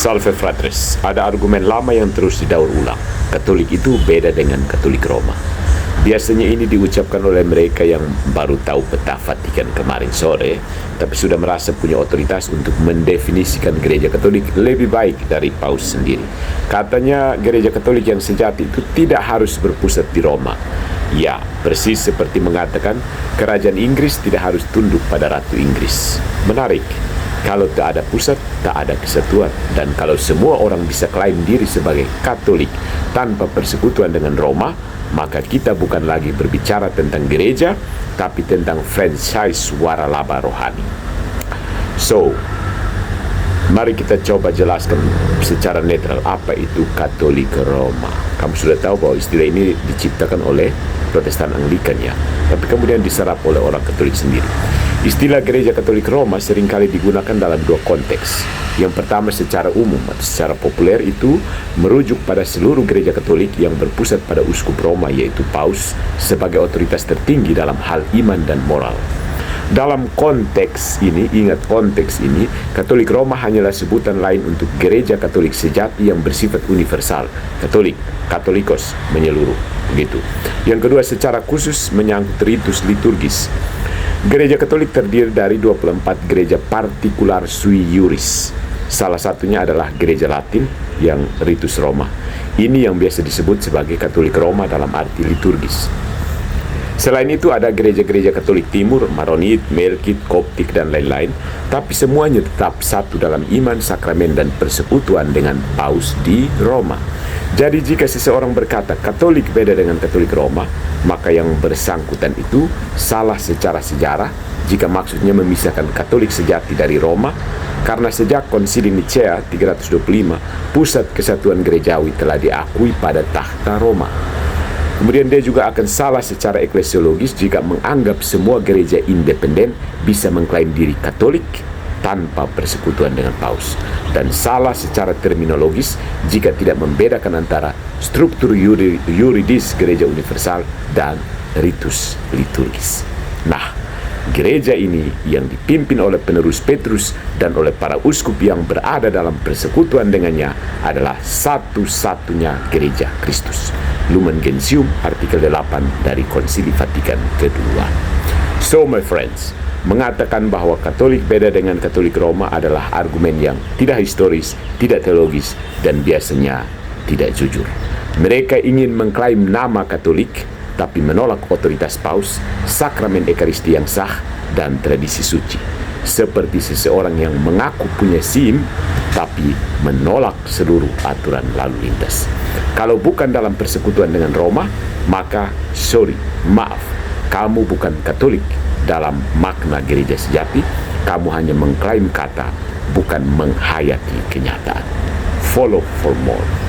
Salve fratres, ada argumen lama yang terus didaur ulang. Katolik itu beda dengan Katolik Roma. Biasanya ini diucapkan oleh mereka yang baru tahu peta Vatikan kemarin sore, tapi sudah merasa punya otoritas untuk mendefinisikan gereja Katolik lebih baik dari Paus sendiri. Katanya gereja Katolik yang sejati itu tidak harus berpusat di Roma. Ya, persis seperti mengatakan kerajaan Inggris tidak harus tunduk pada Ratu Inggris. Menarik. Kalau tak ada pusat, tak ada kesatuan. Dan kalau semua orang bisa klaim diri sebagai Katolik tanpa persekutuan dengan Roma, maka kita bukan lagi berbicara tentang gereja, tapi tentang franchise waralaba rohani. So, mari kita coba jelaskan secara netral apa itu Katolik Roma. Kamu sudah tahu bahwa istilah ini diciptakan oleh Protestan Anglikan ya, tapi kemudian diserap oleh orang Katolik sendiri. Istilah gereja Katolik Roma seringkali digunakan dalam dua konteks. Yang pertama secara umum atau secara populer itu merujuk pada seluruh gereja Katolik yang berpusat pada uskup Roma yaitu Paus sebagai otoritas tertinggi dalam hal iman dan moral. Dalam konteks ini, ingat konteks ini, Katolik Roma hanyalah sebutan lain untuk gereja Katolik sejati yang bersifat universal. Katolik, Katolikos, menyeluruh. Begitu. Yang kedua secara khusus menyangkut ritus liturgis. Gereja Katolik terdiri dari 24 gereja partikular sui iuris. Salah satunya adalah gereja Latin yang ritus Roma. Ini yang biasa disebut sebagai Katolik Roma dalam arti liturgis. Selain itu ada gereja-gereja Katolik Timur, Maronit, Melkit, Koptik, dan lain-lain. Tapi semuanya tetap satu dalam iman, sakramen, dan persekutuan dengan Paus di Roma. Jadi jika seseorang berkata Katolik beda dengan Katolik Roma, maka yang bersangkutan itu salah secara sejarah jika maksudnya memisahkan Katolik sejati dari Roma, karena sejak Konsili Nicea 325, pusat kesatuan gerejawi telah diakui pada tahta Roma. Kemudian dia juga akan salah secara eklesiologis jika menganggap semua gereja independen bisa mengklaim diri Katolik tanpa persekutuan dengan Paus. Dan salah secara terminologis jika tidak membedakan antara struktur yuridis gereja universal dan ritus liturgis. Nah, gereja ini yang dipimpin oleh penerus Petrus dan oleh para uskup yang berada dalam persekutuan dengannya adalah satu-satunya gereja Kristus. Lumen Gentium, artikel 8 dari Konsili Vatikan kedua. So my friends, mengatakan bahwa Katolik beda dengan Katolik Roma adalah argumen yang tidak historis, tidak teologis, dan biasanya tidak jujur. Mereka ingin mengklaim nama Katolik, tapi menolak otoritas Paus, sakramen Ekaristi yang sah, dan tradisi suci. Seperti seseorang yang mengaku punya SIM, tapi menolak seluruh aturan lalu lintas. Kalau bukan dalam persekutuan dengan Roma, maka maaf, kamu bukan Katolik dalam makna gereja sejati. Kamu hanya mengklaim kata, bukan menghayati kenyataan. Follow for more.